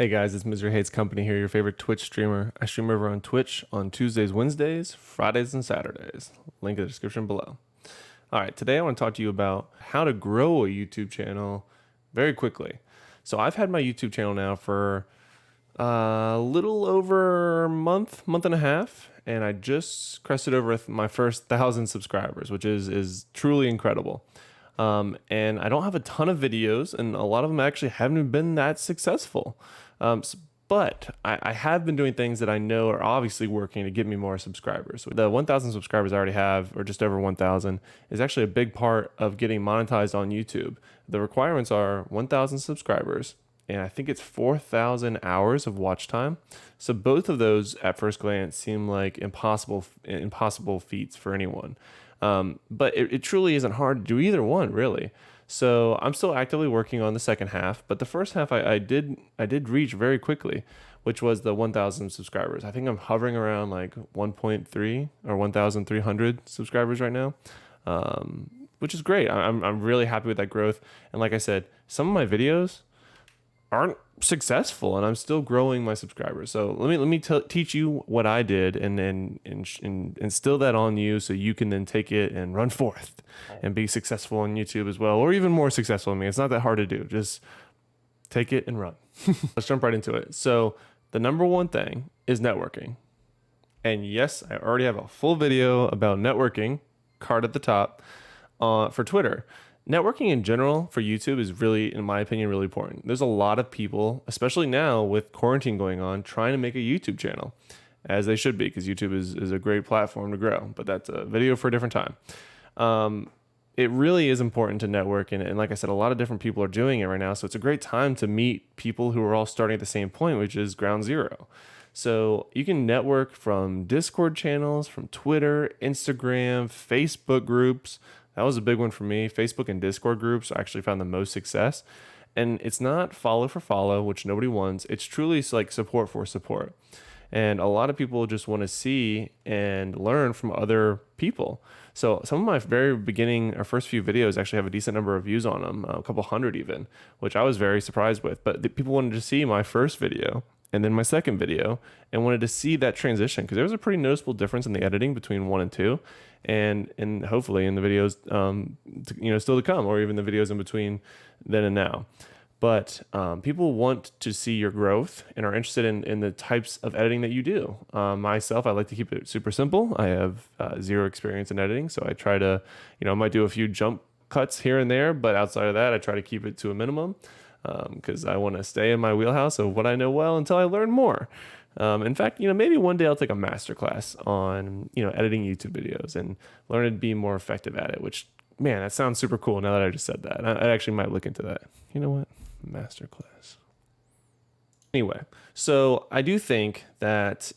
Hey guys, it's Misery Hates Company here, your favorite Twitch streamer. I stream over on Twitch on Tuesdays, Wednesdays, Fridays, and Saturdays. Link in the description below. All right, today I want to talk to you about how to grow a YouTube channel very quickly. So I've had my YouTube channel now for a little over a month and a half, and I just crested over my first 1,000 subscribers, which is truly incredible. And I don't have a ton of videos, and a lot of them actually haven't been that successful. But I have been doing things that I know are obviously working to get me more subscribers. So the 1,000 subscribers I already have, or just over 1,000, is actually a big part of getting monetized on YouTube. The requirements are 1,000 subscribers, and I think it's 4,000 hours of watch time. So both of those, at first glance, seem like impossible feats for anyone. But it truly isn't hard to do either one, really. So I'm still actively working on the second half, but the first half I did reach very quickly, which was the 1,000 subscribers. I think I'm hovering around like 1.3 or 1,300 subscribers right now, which is great. I'm really happy with that growth. And like I said, some of my videos aren't successful, and I'm still growing my subscribers. So let me teach you what I did, and then instill that on you, so you can then take it and run forth and be successful on YouTube as well, or even more successful than me. It's not that hard to do. Just take it and run. Let's jump right into it. So the number one thing is networking. And yes, I already have a full video about networking, card at the top, for Twitter. Networking in general for YouTube is really, in my opinion, really important. There's a lot of people, especially now with quarantine going on, trying to make a YouTube channel, as they should be, because YouTube is a great platform to grow. But that's a video for a different time. It really is important to network, and like I said, a lot of different people are doing it right now. So it's a great time to meet people who are all starting at the same point, which is ground zero. So you can network from Discord channels, from Twitter, Instagram, Facebook groups. That was a big one for me. Facebook and Discord groups I actually found the most success. And it's not follow for follow, which nobody wants. It's truly like support for support. And a lot of people just want to see and learn from other people. So some of my very beginning or first few videos actually have a decent number of views on them, a couple hundred even, which I was very surprised with. But people wanted to see my first video and then my second video, and wanted to see that transition, because there was a pretty noticeable difference in the editing between 1 and 2, and hopefully in the videos still to come, or even the videos in between then and now. But people want to see your growth and are interested in the types of editing that you do. Myself, I like to keep it super simple. I have zero experience in editing, so I try to, I might do a few jump cuts here and there, but outside of that, I try to keep it to a minimum, because I want to stay in my wheelhouse of what I know well until I learn more. In fact, maybe one day I'll take a masterclass on, editing YouTube videos and learn to be more effective at it, which, man, that sounds super cool now that I just said that. I actually might look into that. You know what? Masterclass. Anyway, so I do think that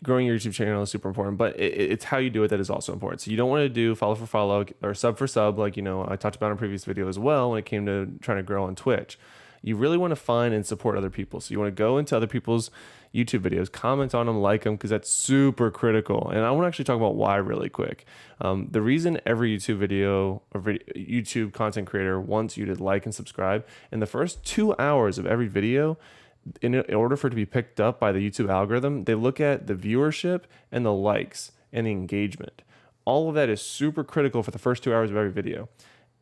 growing your YouTube channel is super important, but it's how you do it that is also important. So you don't want to do follow for follow or sub for sub, like, I talked about in a previous video as well when it came to trying to grow on Twitch. You really want to find and support other people. So you want to go into other people's YouTube videos, comment on them, like them, because that's super critical. And I want to actually talk about why really quick. The reason every YouTube video or YouTube content creator wants you to like and subscribe, in the first 2 hours of every video, in order for it to be picked up by the YouTube algorithm, they look at the viewership and the likes and the engagement. All of that is super critical for the first 2 hours of every video.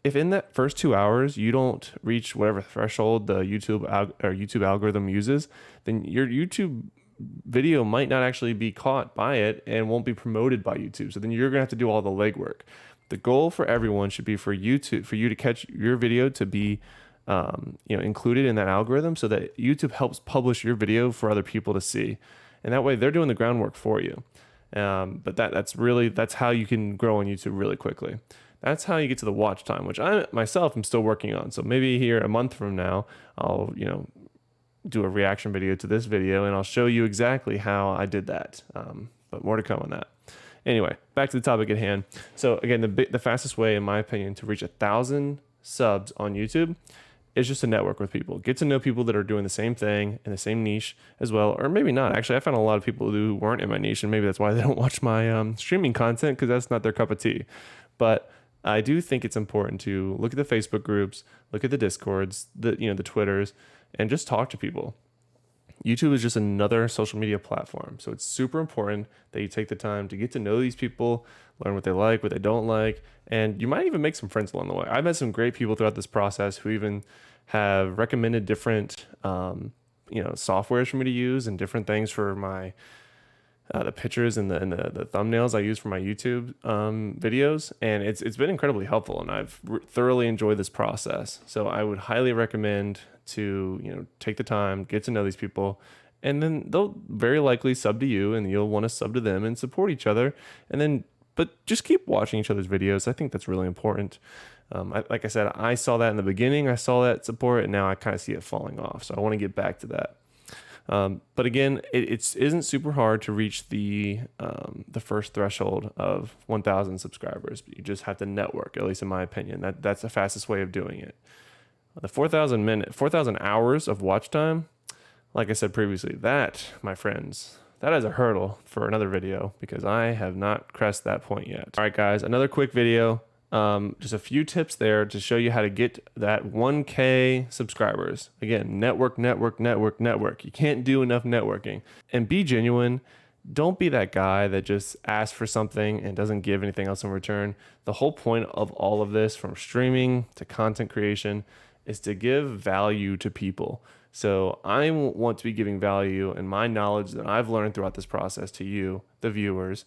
If in that first 2 hours you don't reach whatever threshold the YouTube algorithm uses, then your YouTube video might not actually be caught by it and won't be promoted by YouTube. So then you're gonna have to do all the legwork. The goal for everyone should be for you to catch your video to be included in that algorithm, so that YouTube helps publish your video for other people to see, and that way they're doing the groundwork for you. But that's how you can grow on YouTube really quickly. That's how you get to the watch time, which I myself am still working on. So maybe here a month from now, I'll do a reaction video to this video, and I'll show you exactly how I did that. But more to come on that. Anyway, back to the topic at hand. So again, the fastest way, in my opinion, to reach 1,000 subs on YouTube is just to network with people. Get to know people that are doing the same thing in the same niche as well, or maybe not. Actually, I found a lot of people who weren't in my niche, and maybe that's why they don't watch my streaming content, because that's not their cup of tea. But I do think it's important to look at the Facebook groups, look at the Discords, the Twitters, and just talk to people. YouTube is just another social media platform. So it's super important that you take the time to get to know these people, learn what they like, what they don't like, and you might even make some friends along the way. I've met some great people throughout this process who even have recommended different, softwares for me to use and different things for my the pictures and the thumbnails I use for my YouTube videos, and it's been incredibly helpful, and I've thoroughly enjoyed this process. So I would highly recommend to take the time, get to know these people, and then they'll very likely sub to you, and you'll want to sub to them and support each other, and then but just keep watching each other's videos. I think that's really important. Like I said, I saw that in the beginning. I saw that support, and now I kind of see it falling off. So I want to get back to that. But again, it isn't super hard to reach the first threshold of 1,000 subscribers. You just have to network, at least in my opinion. That's the fastest way of doing it. The 4,000 hours of watch time, like I said previously, that, my friends, that is a hurdle for another video because I have not crossed that point yet. All right, guys, another quick video. Just a few tips there to show you how to get that 1K subscribers. Again, network. You can't do enough networking. And be genuine. Don't be that guy that just asks for something and doesn't give anything else in return. The whole point of all of this, from streaming to content creation, is to give value to people. So I want to be giving value and my knowledge that I've learned throughout this process to you, the viewers.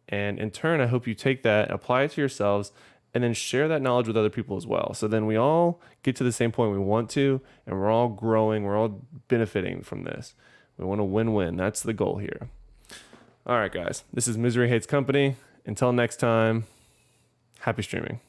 And in turn, I hope you take that, apply it to yourselves, and then share that knowledge with other people as well. So then we all get to the same point we want to, and we're all growing, we're all benefiting from this. We want to win-win. That's the goal here. All right, guys, this is Misery Hates Company. Until next time, happy streaming.